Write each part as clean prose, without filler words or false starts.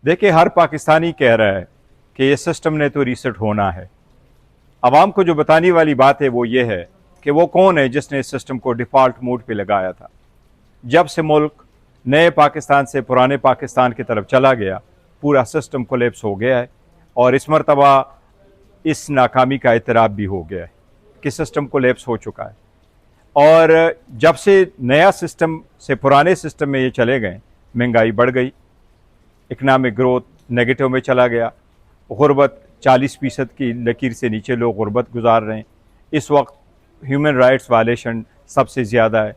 देखिए, हर पाकिस्तानी कह रहा है कि ये सिस्टम ने तो रीसेट होना है। आवाम को जो बताने वाली बात है वो ये है कि वो कौन है जिसने इस सिस्टम को डिफ़ॉल्ट मोड पे लगाया था। जब से मुल्क नए पाकिस्तान से पुराने पाकिस्तान की तरफ चला गया, पूरा सिस्टम कोलैप्स हो गया है और इस मरतबा इस नाकामी का इतराफ़ भी हो गया है कि सिस्टम कोलैप्स हो चुका है। और जब से नया सिस्टम से पुराने सिस्टम में ये चले गए, महंगाई बढ़ गई, इकनॉमिक ग्रोथ नेगेटिव में चला गया, गुर्बत 40% की लकीर से नीचे लोग गुर्बत गुजार रहे हैं। इस वक्त ह्यूमन राइट्स वायलेशन सबसे ज़्यादा है,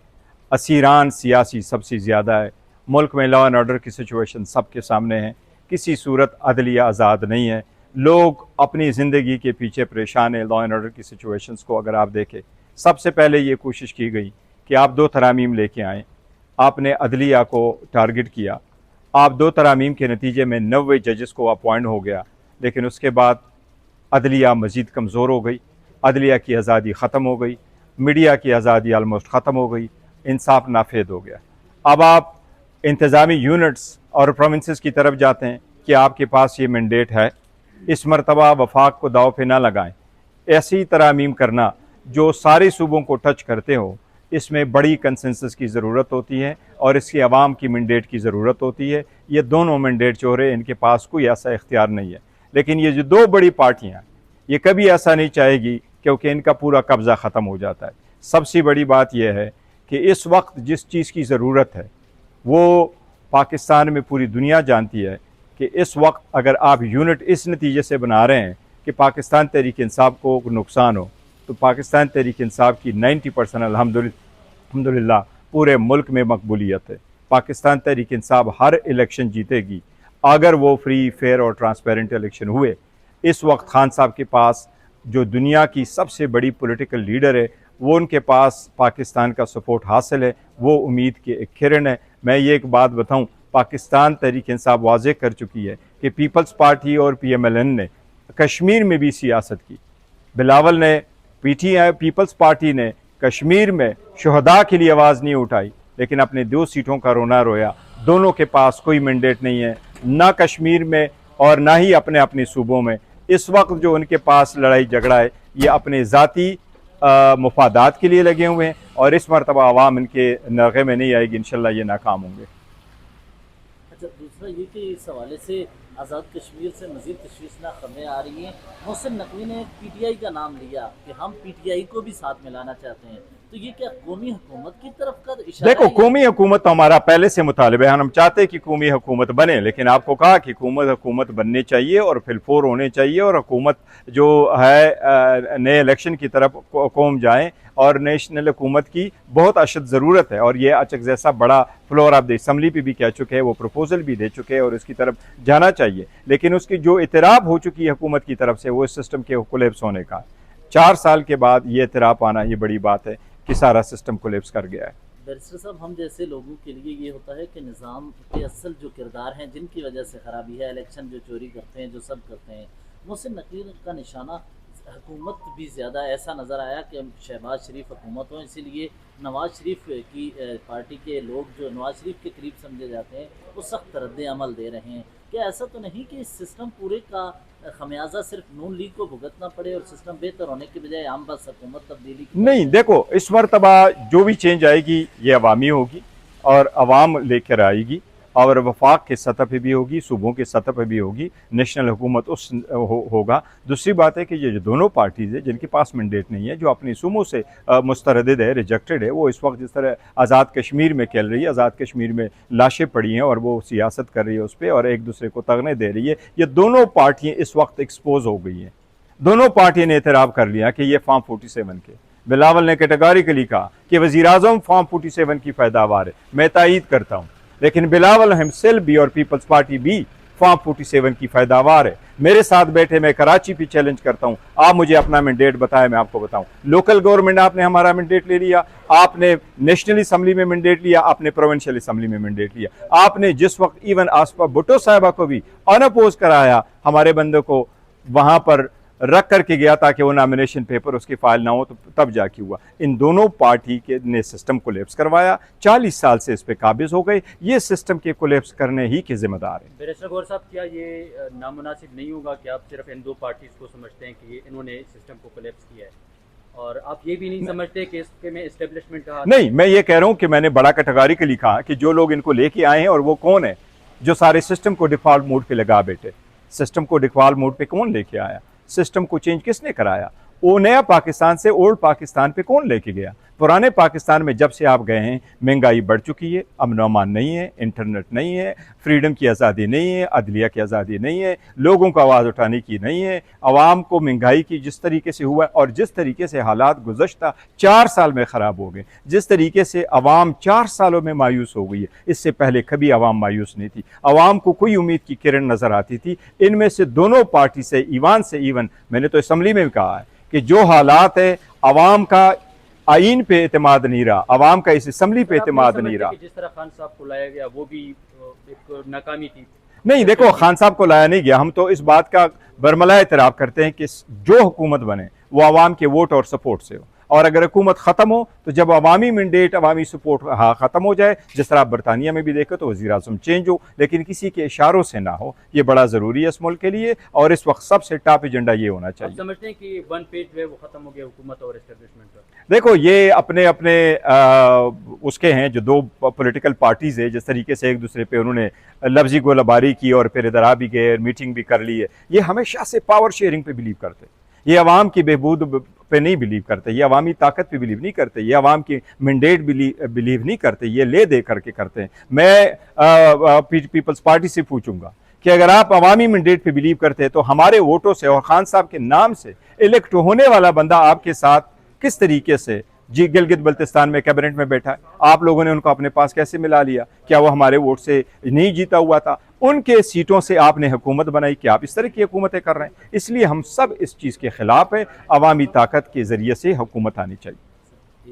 असीरान सियासी सबसे ज़्यादा है, मुल्क में लॉ एंड ऑर्डर की सिचुएशन सबके सामने है, किसी सूरत अदलिया आज़ाद नहीं है, लोग अपनी ज़िंदगी के पीछे परेशान हैं। लॉ एंड ऑर्डर की सिचुएशंस को अगर आप देखें, सबसे पहले ये कोशिश की गई कि आप 2 तरामीम लेके आएँ, आपने अदलिया को टारगेट किया, आप 2 तरामीम के नतीजे में 90 जजेस को अपॉइंट हो गया, लेकिन उसके बाद अदलिया मज़ीद कमज़ोर हो गई, अदलिया की आज़ादी ख़त्म हो गई, मीडिया की आज़ादी आलमोस्ट ख़त्म हो गई, इंसाफ नाफेद हो गया। अब आप इंतज़ामी यूनिट्स और प्रोविंसेस की तरफ जाते हैं कि आपके पास ये मैंडेट है, इस मरतबा वफाक को दाव पे ना लगाएं। ऐसी तरामीम करना जो सारे सूबों को टच करते हो, इसमें बड़ी कंसेंसस की ज़रूरत होती है और इसकी आवाम की मैंडेट की ज़रूरत होती है। ये दोनों मैंडेट जो रहे, इनके पास कोई ऐसा इख्तियार नहीं है। लेकिन ये जो 2 बड़ी पार्टियाँ, ये कभी ऐसा नहीं चाहेगी क्योंकि इनका पूरा कब्ज़ा ख़त्म हो जाता है। सबसे बड़ी बात यह है कि इस वक्त जिस चीज़ की ज़रूरत है वो पाकिस्तान में पूरी दुनिया जानती है कि इस वक्त अगर आप यूनिट इस नतीजे से बना रहे हैं कि पाकिस्तान तहरीक इंसाफ को नुकसान हो, तो पाकिस्तान तहरीक इंसाफ की 90% अल्हम्दुलिल्लाह पूरे मुल्क में मकबूलियत है। पाकिस्तान तहरीक इंसाफ हर इलेक्शन जीतेगी अगर वो फ्री, फेयर और ट्रांसपेरेंट इलेक्शन हुए। इस वक्त खान साहब के पास जो दुनिया की सबसे बड़ी पॉलिटिकल लीडर है, वो उनके पास पाकिस्तान का सपोर्ट हासिल है, वो उम्मीद की एक किरण है। मैं ये एक बात बताऊं, पाकिस्तान तहरीक इंसाफ वाज़े कर चुकी है कि पीपल्स पार्टी और PMLN ने कश्मीर में भी सियासत की। बिलावल ने PTI पीपल्स पार्टी ने कश्मीर में शुहदा के लिए आवाज़ नहीं उठाई, लेकिन अपने 2 सीटों का रोना रोया। दोनों के पास कोई मैंडेट नहीं है, ना कश्मीर में और ना ही अपने अपने सूबों में। इस वक्त जो उनके पास लड़ाई झगड़ा है, ये अपने ज़ाती मुफादात के लिए लगे हुए हैं और इस मरतबा आवाम इनके नरगे में नहीं आएगी, इंशाल्लाह ये नाकाम होंगे। अच्छा, दूसरा ये कि इस हवाले से आज़ाद कश्मीर से मज़ीद तशवीशनाक खबरें आ रही हैं। मोहसिन नकवी ने PTI का नाम लिया कि हम PTI को भी साथ मिलाना चाहते हैं, तो ये क्या कौमी हुकूमत की तरफ का इशारा देखो, है? कौमी हुकूमत तो हमारा पहले से मुतालिबा है, हम चाहते हैं कि कौमी हुकूमत बने, लेकिन आपको कहा कि हुकूमत बननी चाहिए और फिलफोर होने चाहिए और हुकूमत जो है नए इलेक्शन की तरफ कौम जाए और नेशनल हुकूमत की बहुत अशद ज़रूरत है। और ये अचक जैसा बड़ा फ्लोर ऑफ द असम्बली पे भी कह चुके हैं, वो प्रपोजल भी दे चुके हैं और इसकी तरफ जाना चाहिए। लेकिन उसकी जो इतराफ़ हो चुकी है हुकूमत की तरफ से, वो इस सिस्टम के कोलैप्स होने का। 4 साल के बाद ये इतराफ़ आना, ये बड़ी बात है कि सारा सिस्टम कोलैप्स कर गया है। बैरिस्टर साहब, हम जैसे लोगों के लिए ये होता है कि निज़ाम के असल जो किरदार हैं, जिनकी वजह से ख़राबी है, इलेक्शन जो चोरी करते हैं, जो सब करते हैं, मोहसिन नकवी का निशाना हुकूमत भी ज़्यादा ऐसा नज़र आया कि शहबाज शरीफ हुकूमत हो, इसीलिए नवाज़ शरीफ की पार्टी के लोग जो नवाज़ शरीफ के करीब समझे जाते हैं, वो सख्त रद्द अमल दे रहे हैं। क्या ऐसा तो नहीं कि इस सिस्टम पूरे का खमियाजा सिर्फ नून लीग को भुगतना पड़े और सिस्टम बेहतर होने के बजाय आम बस हुकूमत तब्दीली की? नहीं, देखो, इस मरतबा जो भी चेंज आएगी ये अवामी होगी और अवाम लेकर आएगी और वफाक के सतह पे भी होगी, सूबों के सतह पे भी होगी, नेशनल हुकूमत उस होगा। दूसरी बात है कि ये जो दोनों पार्टीज़ है जिनके पास मैंडेट नहीं है, जो अपनी सूबों से मुस्तरद है, रिजेक्टेड है, वो इस वक्त जिस तरह आज़ाद कश्मीर में खेल रही है, आज़ाद कश्मीर में लाशें पड़ी हैं और वो सियासत कर रही है उस पर और एक दूसरे को तगने दे रही है, ये दोनों पार्टियाँ इस वक्त एक्सपोज हो गई हैं। दोनों पार्टियों ने एतराफ़ कर लिया कि ये फॉर्म 47 के, बिलावल ने कैटेगोरिकली कहा कि वज़ीर-ए-आज़म फॉर्म 47 की पैदावार है, मैं तायीद करता हूँ, लेकिन बिलावल हिमसेल्फ भी और पीपल्स पार्टी भी फॉर्म 47 की पैदावार है। मेरे साथ बैठे, मैं कराची भी चैलेंज करता हूँ, आप मुझे अपना मैंडेट बताएं, मैं आपको बताऊं। लोकल गवर्नमेंट आपने हमारा मैंडेट ले लिया, आपने नेशनल असम्बली में मैंडेट लिया, आपने प्रोविंशियल असम्बली में मैंडेट लिया, आपने जिस वक्त इवन आसपा भुट्टो साहिबा को भी अनअपोज कराया, हमारे बंदे को वहाँ पर رکھ کر کے گیا تاکہ وہ نامینیشن پیپر اس کی فائل نہ ہو تو تب جا کے ہوا. ان دونوں پارٹی کے نے سسٹم کولیپس کروایا, 40 سال سے اس پہ قابض ہو گئے, یہ سسٹم کے کولیپس کرنے ہی کے ذمہ دار ہیں. بیرسٹر غور صاحب, کیا یہ نامناسب نہیں ہوگا کہ آپ صرف ان دو پارٹیز کو سمجھتے ہیں کہ انہوں نے سسٹم کو کولیپس کیا ہے, اور آپ یہ بھی نہیں سمجھتے کہ اس کے میں اسٹیبلشمنٹ کا؟ نہیں, میں یہ کہہ رہا ہوں کہ میں نے بڑا کیٹیگوریکلی کہا کہ جو لوگ ان کو لے کے آئے ہیں, اور وہ کون ہے جو سارے سسٹم کو ڈیفالٹ موڈ پہ لگا بیٹھے. سسٹم کو ڈیفالٹ موڈ پہ کون لے کے آیا؟ سسٹم کو چینج کس نے کرایا؟ وہ نیا پاکستان سے اولڈ پاکستان پہ کون لے کے گیا؟ پرانے پاکستان میں جب سے آپ گئے ہیں مہنگائی بڑھ چکی ہے, امن و امان نہیں ہے, انٹرنیٹ نہیں ہے, فریڈم کی آزادی نہیں ہے, عدلیہ کی آزادی نہیں ہے, لوگوں کو آواز اٹھانے کی نہیں ہے. عوام کو مہنگائی کی جس طریقے سے ہوا ہے, اور جس طریقے سے حالات گزشتہ 4 سال میں خراب ہو گئے, جس طریقے سے عوام 4 سالوں میں مایوس ہو گئی ہے, اس سے پہلے کبھی عوام مایوس نہیں تھی. عوام کو کوئی امید کی کرن نظر آتی تھی. ان میں سے دونوں پارٹی سے ایون میں نے تو اسمبلی میں بھی کہا ہے کہ جو حالات ہے, عوام کا آئین پہ اعتماد نہیں رہا, عوام کا اس اسمبلی پہ اعتماد نہیں رہا. جس طرح خان صاحب کو لایا گیا وہ بھی ایک ناکامی تھی. نہیں, دیکھو, خان صاحب کو لایا نہیں گیا. ہم تو اس بات کا برملا اعتراف کرتے ہیں کہ جو حکومت بنے وہ عوام کے ووٹ اور سپورٹ سے ہو, اور اگر حکومت ختم ہو تو جب عوامی مینڈیٹ, عوامی سپورٹ ختم ہو جائے, جس طرح آپ برطانیہ میں بھی دیکھو تو وزیر اعظم چینج ہو, لیکن کسی کے اشاروں سے نہ ہو. یہ بڑا ضروری ہے اس ملک کے لیے, اور اس وقت سب سے ٹاپ ایجنڈا یہ ہونا چاہیے. آپ سمجھتے ہیں کہ ون پیج جو ہے وہ ختم ہو گیا حکومت اور اسٹیبلشمنٹ کا؟ دیکھو, یہ اپنے اس کے ہیں جو دو پولیٹیکل پارٹیز ہیں, جس طریقے سے ایک دوسرے پہ انہوں نے لفظی گولہ باری کی اور پھر ادھر آ بھی گئے, میٹنگ بھی کر لی ہے. یہ ہمیشہ سے پاور شیئرنگ پہ بلیو کرتے, یہ عوام کی بہبود پہ نہیں بلیو کرتے, یہ عوامی طاقت پہ بلیو نہیں کرتے, یہ عوام کی مینڈیٹ بلیو نہیں کرتے, یہ لے دے کر کے کرتے ہیں. میں پیپلز پارٹی سے پوچھوں گا کہ اگر آپ عوامی مینڈیٹ پہ بلیو کرتے ہیں تو ہمارے ووٹوں سے اور خان صاحب کے نام سے الیکٹ ہونے والا بندہ آپ کے ساتھ کس طریقے سے گلگت بلتستان میں کیبنٹ میں بیٹھا ہے, آپ لوگوں نے ان کو اپنے پاس کیسے ملا لیا؟ کیا وہ ہمارے ووٹ سے نہیں جیتا ہوا تھا؟ ان کے سیٹوں سے آپ نے حکومت بنائی, کہ آپ اس طرح کی حکومتیں کر رہے ہیں. اس لیے ہم سب اس چیز کے خلاف ہیں. عوامی طاقت کے ذریعے سے حکومت آنی چاہیے.